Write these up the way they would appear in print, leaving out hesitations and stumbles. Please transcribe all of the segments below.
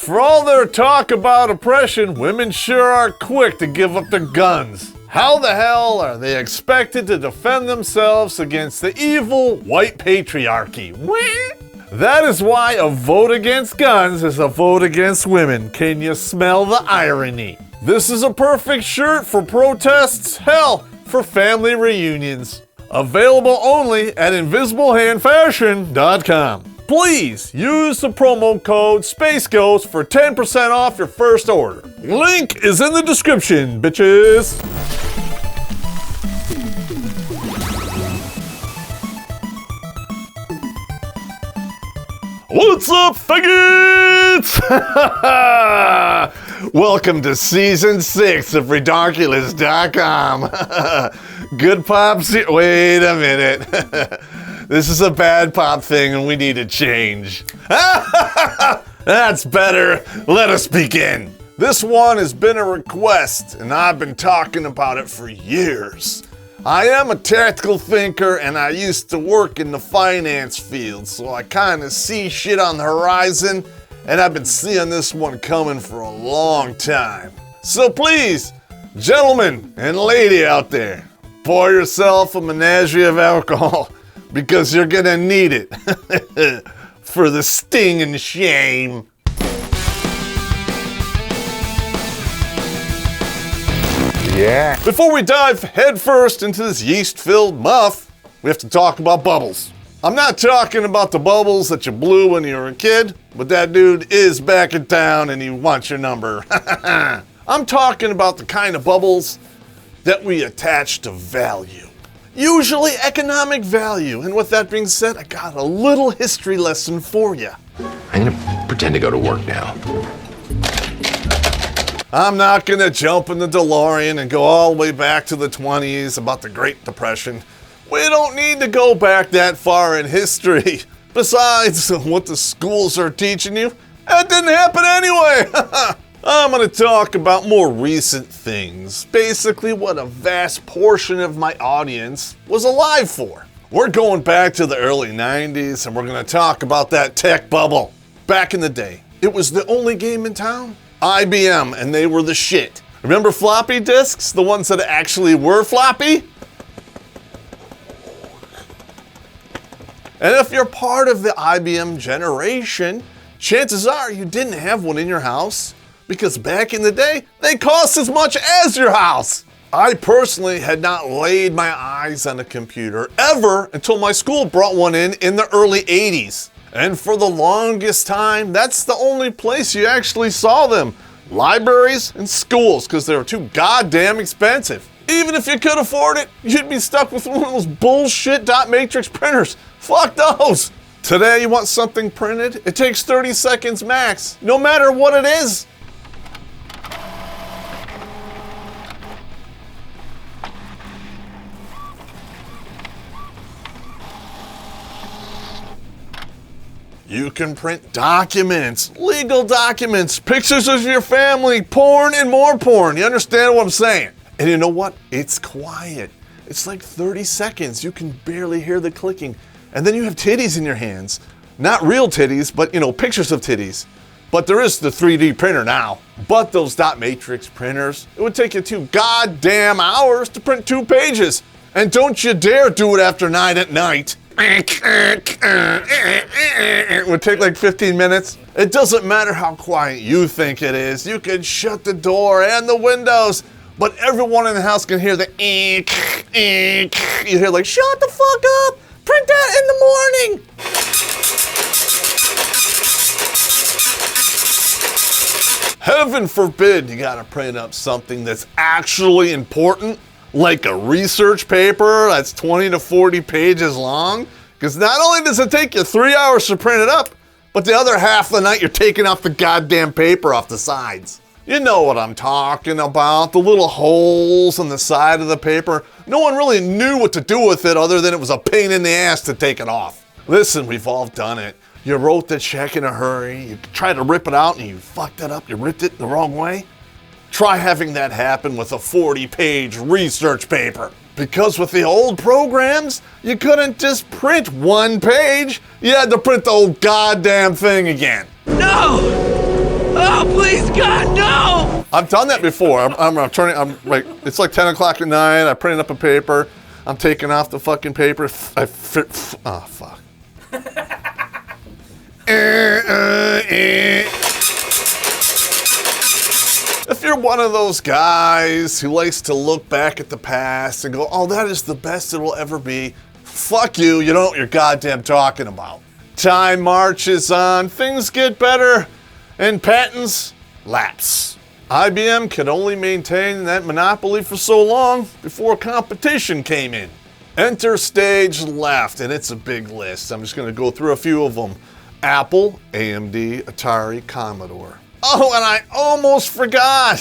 For all their talk about oppression, women sure are quick to give up their guns. How the hell are they expected to defend themselves against the evil white patriarchy? That is why a vote against guns is a vote against women. Can you smell the irony? This is a perfect shirt for protests, hell, for family reunions. Available only at InvisibleHandFashion.com. Please use the promo code SpaceGhost for 10% off your first order. Link is in the description, bitches. What's up, faggots? Welcome to Season 6 of Redonkulous.com. Good pops. Wait a minute. This is a bad pop thing and we need to change. That's better. Let us begin. This one has been a request and I've been talking about it for years. I am a tactical thinker and I used to work in the finance field, so I kind of see shit on the horizon, and I've been seeing this one coming for a long time. So please, gentlemen and lady out there, pour yourself a menagerie of alcohol because you're gonna need it for the sting and shame. Yeah. Before we dive headfirst into this yeast-filled muff, we have to talk about bubbles. I'm not talking about the bubbles that you blew when you were a kid, but that dude is back in town and he wants your number. I'm talking about the kind of bubbles that we attach to value. Usually economic value. And with that being said, I got a little history lesson for you. I'm gonna pretend to go to work now. I'm not gonna jump in the DeLorean and go all the way back to the 20s about the Great Depression. We don't need to go back that far in history. Besides, what the schools are teaching you, that didn't happen anyway. I'm gonna talk about more recent things. Basically what a vast portion of my audience was alive for. We're going back to the early 90s and we're gonna talk about that tech bubble. Back in the day, it was the only game in town. IBM, and they were the shit. Remember floppy disks? The ones that actually were floppy? And if you're part of the IBM generation, chances are you didn't have one in your house, because back in the day, they cost as much as your house. I personally had not laid my eyes on a computer ever until my school brought one in the early 80s. And for the longest time, that's the only place you actually saw them. Libraries and schools, because they were too goddamn expensive. Even if you could afford it, you'd be stuck with one of those bullshit dot matrix printers. Fuck those. Today, you want something printed? It takes 30 seconds max, no matter what it is. You can print documents, legal documents, pictures of your family, porn, and more porn. You understand what I'm saying? And you know what? It's quiet. It's like 30 seconds. You can barely hear the clicking. And then you have titties in your hands. Not real titties, but pictures of titties. But there is the 3D printer now. But those dot matrix printers, it would take you 2 goddamn hours to print 2 pages. And don't you dare do it after 9 at night. It would take like 15 minutes. It doesn't matter how quiet you think it is. You can shut the door and the windows, but everyone in the house can hear the You hear like, shut the fuck up! Print that in the morning! Heaven forbid you gotta print up something that's actually important, like a research paper that's 20 to 40 pages long, because not only does it take you 3 hours to print it up, but the other half of the night you're taking off the goddamn paper off the sides. You know what I'm talking about, the little holes on the side of the paper. No one really knew what to do with it other than it was a pain in the ass to take it off. Listen, we've all done it. You wrote the check in a hurry, you tried to rip it out and you fucked it up, you ripped it the wrong way. Try having that happen with a 40-page research paper. Because with the old programs, you couldn't just print 1 page. You had to print the whole goddamn thing again. No! I've done that before. I'm turning. I'm like, it's like 10 o'clock at night. I printed up a paper. I'm taking off the fucking paper. Oh fuck. If you're one of those guys who likes to look back at the past and go, oh, that is the best it will ever be, fuck you. You don't know what you're goddamn talking about. Time marches on, things get better, and patents lapse. IBM could only maintain that monopoly for so long before competition came in. Enter stage left, and it's a big list. I'm just going to go through a few of them. Apple, AMD, Atari, Commodore. Oh, and I almost forgot.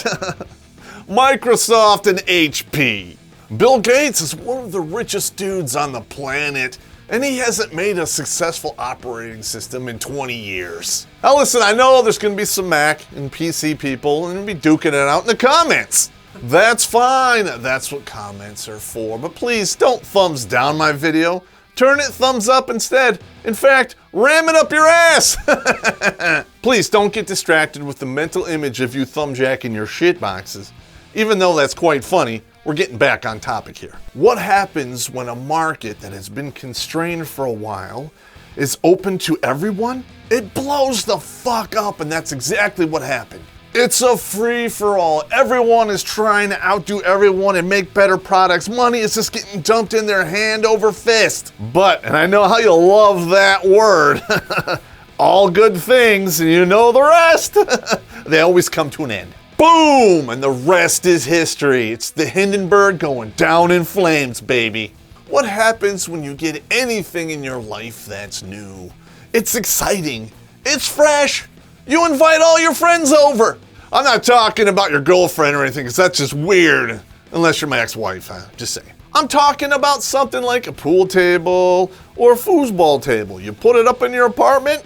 Microsoft and HP. Bill Gates is one of the richest dudes on the planet, and he hasn't made a successful operating system in 20 years. Now listen, I know there's going to be some Mac and PC people and be duking it out in the comments. That's fine, that's what comments are for, but please don't thumbs down my video. Turn it thumbs up instead. In fact, ram it up your ass. Please don't get distracted with the mental image of you thumbjacking your shit boxes. Even though that's quite funny, we're getting back on topic here. What happens when a market that has been constrained for a while is open to everyone? It blows the fuck up, and that's exactly what happened. It's a free-for-all. Everyone is trying to outdo everyone and make better products. Money is just getting dumped in their hand over fist. But, and I know how you love that word, all good things, and you know the rest, they always come to an end. Boom! And the rest is history. It's the Hindenburg going down in flames, baby. What happens when you get anything in your life that's new? It's exciting. It's fresh. You invite all your friends over. I'm not talking about your girlfriend or anything, because that's just weird. Unless you're my ex-wife, just saying. I'm talking about something like a pool table or a foosball table. You put it up in your apartment,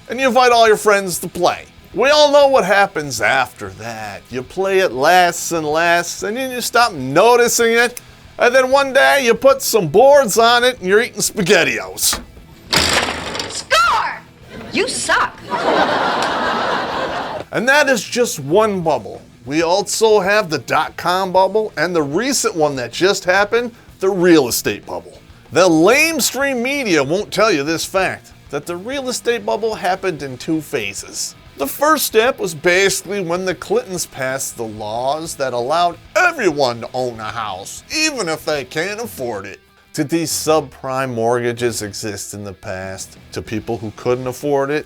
and you invite all your friends to play. We all know what happens after that. You play it less and less, and then you stop noticing it, and then one day you put some boards on it, and you're eating SpaghettiOs. Score! You suck. And that is just one bubble. We also have the dot-com bubble and the recent one that just happened, the real estate bubble. The lamestream media won't tell you this fact, that the real estate bubble happened in two phases. The first step was basically when the Clintons passed the laws that allowed everyone to own a house, even if they can't afford it. Did these subprime mortgages exist in the past to people who couldn't afford it?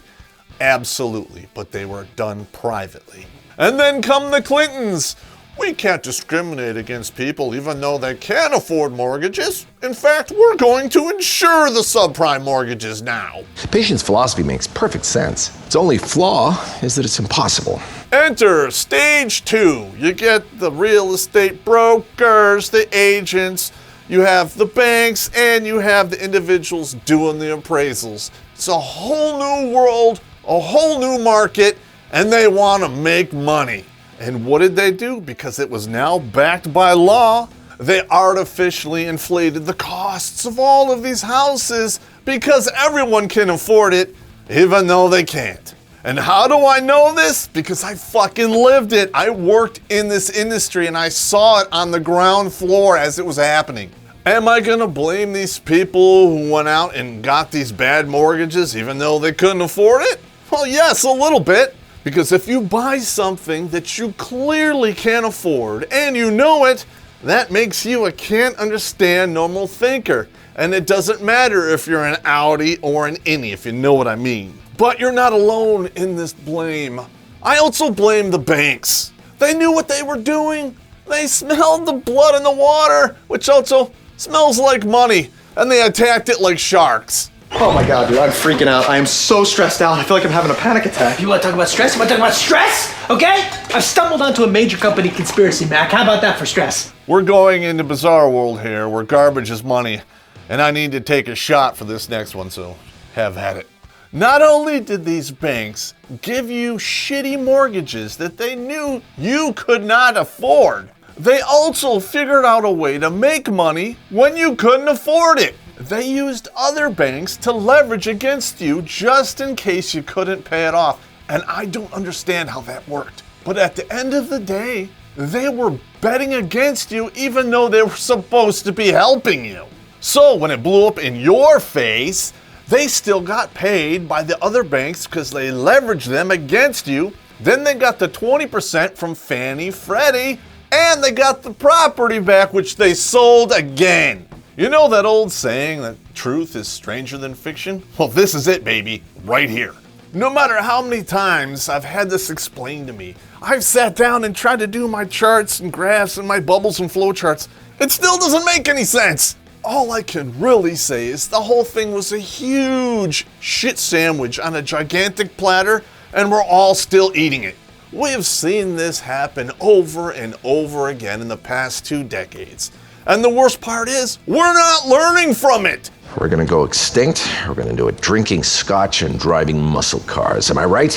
Absolutely, but they were done privately. And then come the Clintons. We can't discriminate against people even though they can't afford mortgages. In fact, we're going to insure the subprime mortgages now. Patient's philosophy makes perfect sense. Its only flaw is that it's impossible. Enter stage 2. You get the real estate brokers, the agents, you have the banks, and you have the individuals doing the appraisals. It's a whole new world, a whole new market, and they want to make money. And what did they do? Because it was now backed by law, they artificially inflated the costs of all of these houses because everyone can afford it, even though they can't. And how do I know this? Because I fucking lived it. I worked in this industry and I saw it on the ground floor as it was happening. Am I gonna blame these people who went out and got these bad mortgages even though they couldn't afford it? Well, yes, a little bit. Because if you buy something that you clearly can't afford and you know it, that makes you a can't understand normal thinker. And it doesn't matter if you're an Audi or an Innie, if you know what I mean. But you're not alone in this blame. I also blame the banks. They knew what they were doing. They smelled the blood in the water, which also smells like money, and they attacked it like sharks. Oh my god, dude, I'm freaking out. I am so stressed out. I feel like I'm having a panic attack. You want to talk about stress? You want to talk about stress? Okay? I've stumbled onto a major company conspiracy, Mac. How about that for stress? We're going into bizarre world here where garbage is money, and I need to take a shot for this next one, so have at it. Not only did these banks give you shitty mortgages that they knew you could not afford, they also figured out a way to make money when you couldn't afford it. They used other banks to leverage against you just in case you couldn't pay it off. And I don't understand how that worked. But at the end of the day, they were betting against you even though they were supposed to be helping you. So when it blew up in your face, they still got paid by the other banks because they leveraged them against you. Then they got the 20% from Fannie Freddie, and they got the property back, which they sold again. You know that old saying that truth is stranger than fiction? Well, this is it, baby, right here. No matter how many times I've had this explained to me, I've sat down and tried to do my charts and graphs and my bubbles and flow charts. It still doesn't make any sense. All I can really say is the whole thing was a huge shit sandwich on a gigantic platter, and we're all still eating it. We have seen this happen over and over again in the past 2 decades. And the worst part is, we're not learning from it. We're gonna go extinct. We're gonna do it drinking scotch and driving muscle cars. Am I right?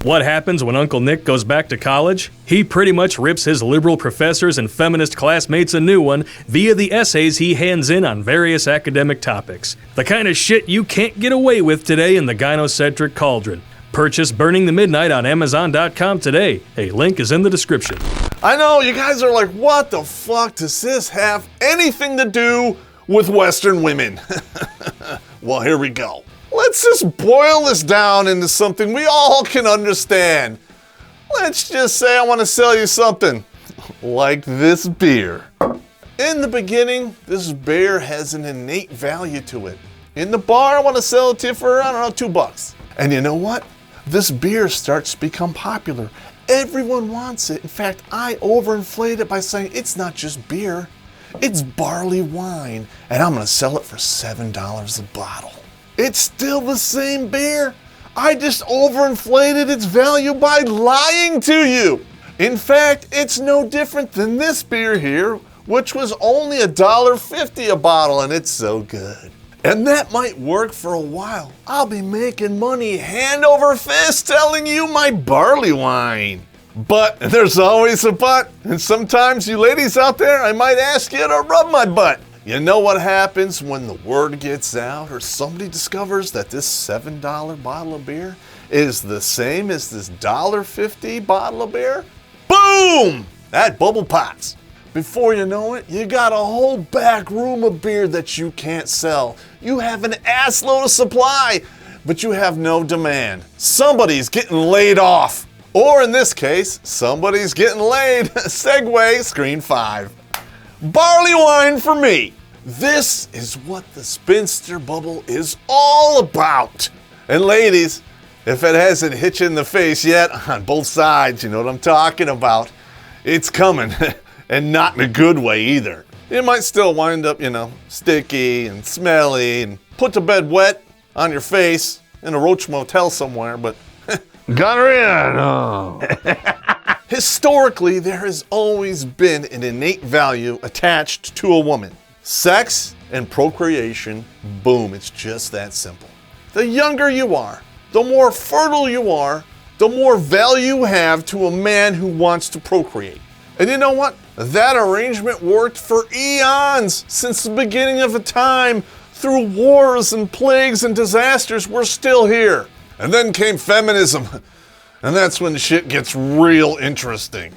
What happens when Uncle Nick goes back to college? He pretty much rips his liberal professors and feminist classmates a new one via the essays he hands in on various academic topics. The kind of shit you can't get away with today in the gynocentric cauldron. Purchase Burning the Midnight on Amazon.com today. A link is in the description. I know, you guys are like, what the fuck does this have anything to do with Western women? Well, here we go. Let's just boil this down into something we all can understand. Let's just say I want to sell you something like this beer. In the beginning, this beer has an innate value to it. In the bar, I want to sell it to you for, I don't know, $2. And you know what? This beer starts to become popular. Everyone wants it. In fact, I overinflate it by saying it's not just beer, it's barley wine, and I'm gonna sell it for $7 a bottle. It's still the same beer. I just overinflated its value by lying to you. In fact, it's no different than this beer here, which was only $1.50 a bottle, and it's so good. And that might work for a while. I'll be making money hand over fist telling you my barley wine. But there's always a but, and sometimes you ladies out there, I might ask you to rub my butt. You know what happens when the word gets out or somebody discovers that this $7 bottle of beer is the same as this $1.50 bottle of beer? Boom! That bubble pops. Before you know it, you got a whole back room of beer that you can't sell. You have an assload of supply, but you have no demand. Somebody's getting laid off. Or in this case, somebody's getting laid. Segue, screen 5. Barley wine for me. This is what the spinster bubble is all about. And ladies, if it hasn't hit you in the face yet, on both sides, you know what I'm talking about. It's coming, and not in a good way either. You might still wind up, sticky and smelly and put to bed wet on your face in a roach motel somewhere, but gonorrhea, no. Historically, there has always been an innate value attached to a woman. Sex and procreation, boom, it's just that simple. The younger you are, the more fertile you are, the more value you have to a man who wants to procreate. And you know what? That arrangement worked for eons, since the beginning of the time. Through wars and plagues and disasters, we're still here. And then came feminism, and that's when shit gets real interesting.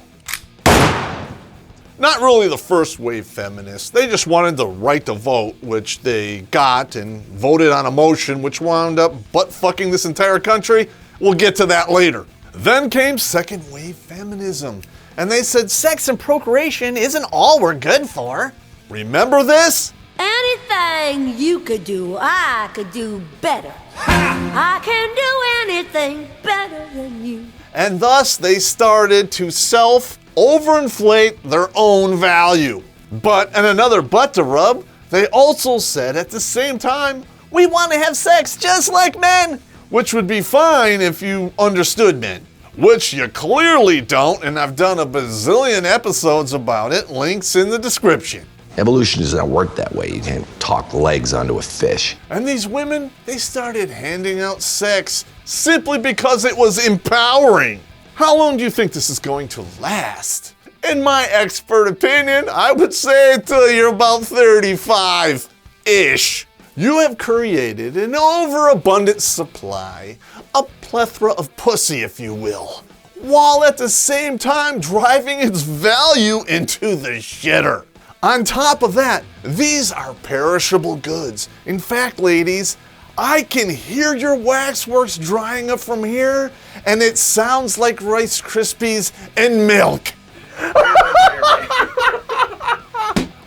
Not really the first wave feminists. They just wanted the right to vote, which they got, and voted on a motion which wound up butt-fucking this entire country. We'll get to that later. Then came second wave feminism, and they said sex and procreation isn't all we're good for. Remember this? Anything you could do, I could do better. I can do anything better than you. And thus they started to overinflate their own value. But, and another butt to rub, they also said at the same time, we want to have sex just like men, which would be fine if you understood men. Which you clearly don't, and I've done a bazillion episodes about it, links in the description. Evolution does not work that way. You can't talk legs onto a fish. And these women, they started handing out sex simply because it was empowering. How long do you think this is going to last? In my expert opinion, I would say until you're about 35-ish. You have created an overabundant supply, a plethora of pussy, if you will. while at the same time driving its value into the shitter. On top of that, these are perishable goods. In fact, ladies, I can hear your waxworks drying up from here, and it sounds like Rice Krispies and milk.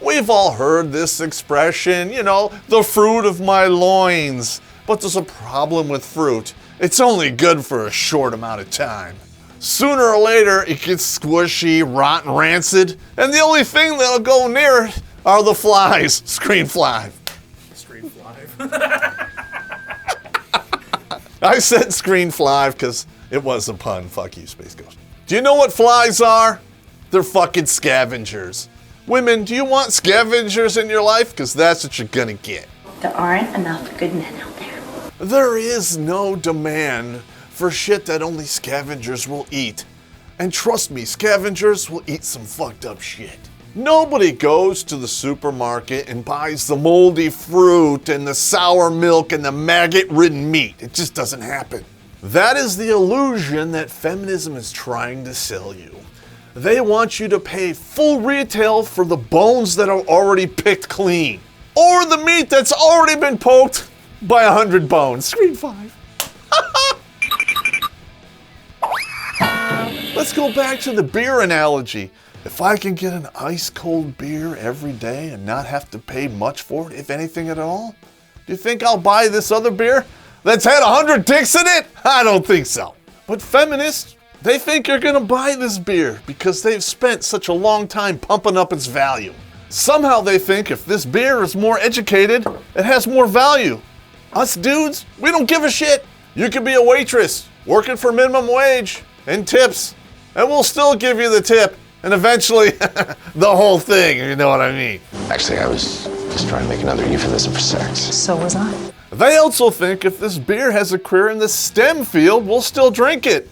We've all heard this expression, the fruit of my loins. But there's a problem with fruit. It's only good for a short amount of time. Sooner or later, it gets squishy, rotten, rancid, and the only thing that'll go near it are the flies. Screen fly. Screen fly. I said screen fly because it was a pun. Fuck you, Space Ghost. Do you know what flies are? They're fucking scavengers. Women, do you want scavengers in your life? Because that's what you're gonna get. There aren't enough good men out there. There is no demand for shit that only scavengers will eat. And trust me, scavengers will eat some fucked up shit. Nobody goes to the supermarket and buys the moldy fruit and the sour milk and the maggot-ridden meat. It just doesn't happen. That is the illusion that feminism is trying to sell you. They want you to pay full retail for the bones that are already picked clean. Or the meat that's already been poked by 100 bones. Screen 5. Let's go back to the beer analogy. If I can get an ice cold beer every day and not have to pay much for it, if anything at all, do you think I'll buy this other beer that's had 100 dicks in it? I don't think so. But feminists, they think you're gonna buy this beer because they've spent such a long time pumping up its value. Somehow they think if this beer is more educated, it has more value. Us dudes, we don't give a shit. You could be a waitress, working for minimum wage and tips, and we'll still give you the tip, and eventually the whole thing, you know what I mean. Actually, I was just trying to make another euphemism for sex. So was I. They also think if this beer has a career in the STEM field, we'll still drink it.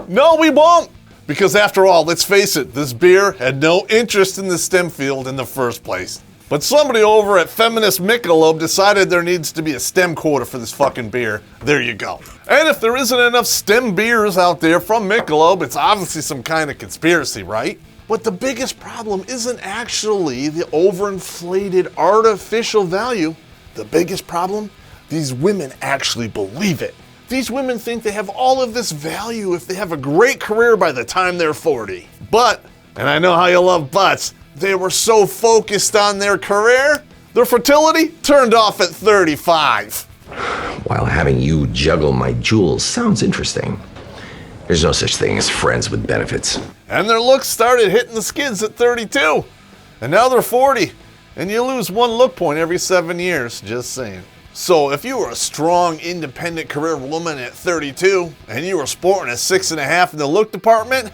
No, we won't. Because after all, let's face it, this beer had no interest in the STEM field in the first place. But somebody over at Feminist Michelob decided there needs to be a STEM quota for this fucking beer. There you go. And if there isn't enough STEM beers out there from Michelob, it's obviously some kind of conspiracy, right? But the biggest problem isn't actually the overinflated artificial value. The biggest problem? These women actually believe it. These women think they have all of this value if they have a great career by the time they're 40. But, and I know how you love butts, they were so focused on their career, their fertility turned off at 35. While having you juggle my jewels sounds interesting, there's no such thing as friends with benefits. And their looks started hitting the skids at 32. And now they're 40. And you lose 1 look point every 7 years, just saying. So if you were a strong, independent career woman at 32 and you were sporting a 6.5 in the look department,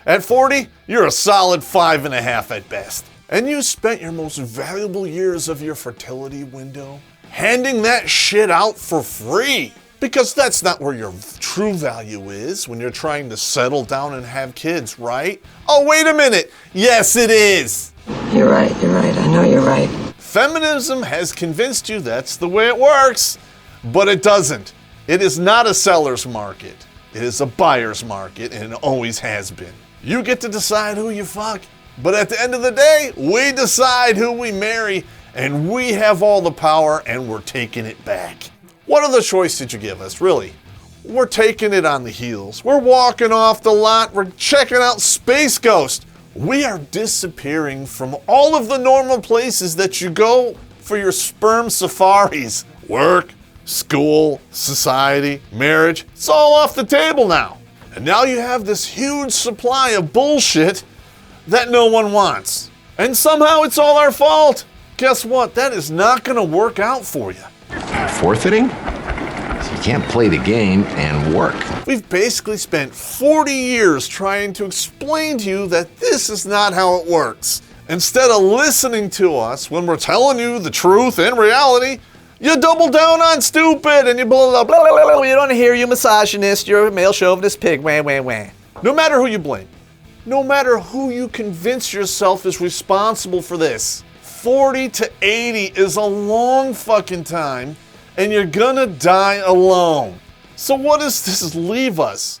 at 40, you're a solid 5.5 at best. And you spent your most valuable years of your fertility window handing that shit out for free. Because that's not where your true value is when you're trying to settle down and have kids, right? Oh, wait a minute. Yes, it is. You're right. I know you're right. Feminism has convinced you that's the way it works, but it doesn't. It is not a seller's market. It is a buyer's market, and it always has been. You get to decide who you fuck, but at the end of the day, we decide who we marry, and we have all the power, and we're taking it back. What other choice did you give us, really? We're taking it on the heels. We're walking off the lot. We're checking out Space Ghost. We are disappearing from all of the normal places that you go for your sperm safaris. Work, school, society, marriage, it's all off the table now. And now you have this huge supply of bullshit that no one wants. And somehow it's all our fault. Guess what? That is not gonna work out for you. Forfeiting? So you can't play the game and work. We've basically spent 40 years trying to explain to you that this is not how it works. Instead of listening to us when we're telling you the truth and reality, you double down on stupid and you blah, blah, blah, blah, blah. We don't hear you misogynist, you're a male chauvinist pig, wah, wah, wah. No matter who you blame, no matter who you convince yourself is responsible for this, 40 to 80 is a long fucking time and you're gonna die alone. So what does this leave us?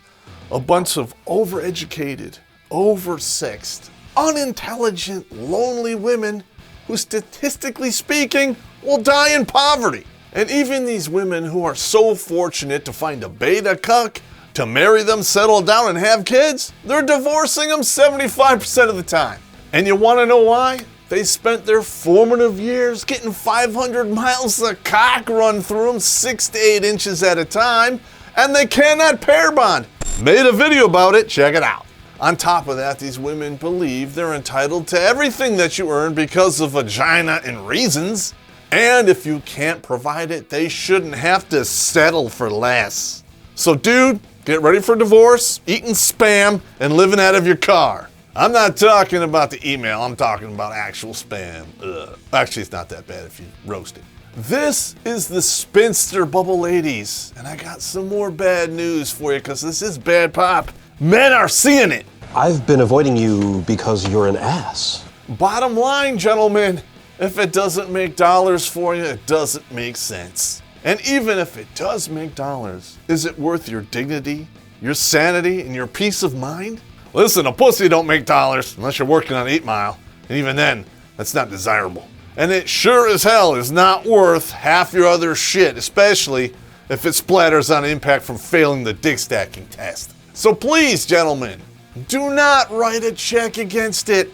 A bunch of overeducated, oversexed, unintelligent, lonely women who, statistically speaking, will die in poverty. And even these women who are so fortunate to find a beta cuck to marry them, settle down, and have kids, they're divorcing them 75% of the time. And you want to know why? They spent their formative years getting 500 miles of cock run through them 6 to 8 inches at a time, and they cannot pair bond. Made a video about it, check it out. On top of that, these women believe they're entitled to everything that you earn because of vagina and reasons. And if you can't provide it, they shouldn't have to settle for less. So dude, get ready for divorce, eating spam, and living out of your car. I'm not talking about the email, I'm talking about actual spam. Ugh. Actually, it's not that bad if you roast it. This is the Spinster Bubble ladies, and I got some more bad news for you because this is bad pop. Men are seeing it. I've been avoiding you because you're an ass. Bottom line, gentlemen, if it doesn't make dollars for you, it doesn't make sense. And even if it does make dollars, is it worth your dignity, your sanity, and your peace of mind? Listen, a pussy don't make dollars unless you're working on 8 Mile, and even then, that's not desirable. And it sure as hell is not worth half your other shit, especially if it splatters on impact from failing the dick stacking test. So please, gentlemen, do not write a check against it.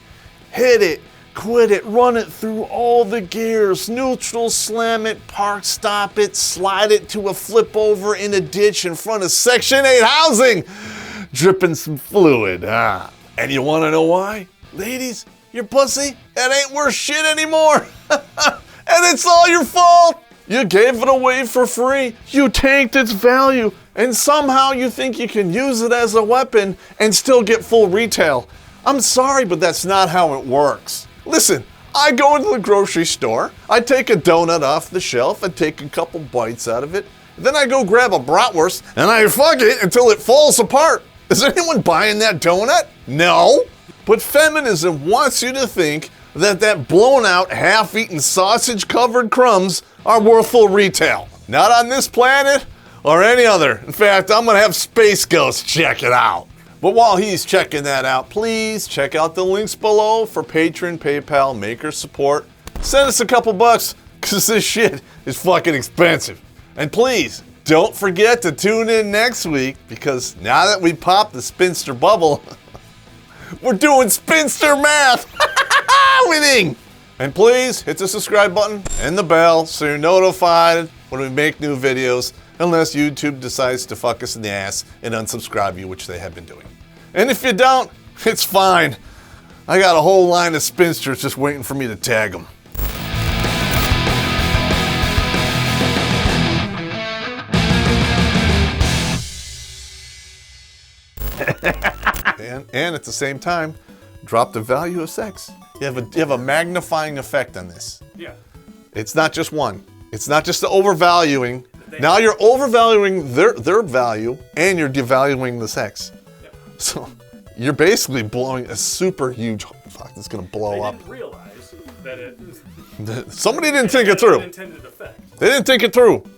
Hit it, quit it, run it through all the gears, neutral, slam it, park stop it, slide it to a flip over in a ditch in front of Section 8 housing, dripping some fluid. And you want to know why? Ladies, your pussy, it ain't worth shit anymore. And it's all your fault. You gave it away for free. You tanked its value. And somehow you think you can use it as a weapon and still get full retail. I'm sorry, but that's not how it works. Listen, I go into the grocery store, I take a donut off the shelf, I take a couple bites out of it, then I go grab a bratwurst and I fuck it until it falls apart. Is anyone buying that donut? No. But feminism wants you to think that blown out, half-eaten sausage-covered crumbs are worth full retail. Not on this planet or any other. In fact, I'm gonna have Space Ghost check it out. But while he's checking that out, please check out the links below for Patreon, PayPal, Maker support. Send us a couple bucks, cause this shit is fucking expensive. And please, don't forget to tune in next week, because now that we popped the Spinster Bubble, we're doing Spinster math! Winning! And please hit the subscribe button and the bell so you're notified when we make new videos, unless YouTube decides to fuck us in the ass and unsubscribe you, which they have been doing. And if you don't, it's fine. I got a whole line of spinsters just waiting for me to tag them. and at the same time, drop the value of sex. You have a magnifying effect on this. Yeah. It's not just one. It's not just the overvaluing. Now you're overvaluing their value and you're devaluing the sex. Yep. So you're basically blowing a super huge, fuck, it's gonna blow up. They didn't realize that Somebody didn't think it through. Intended effect. They didn't think it through.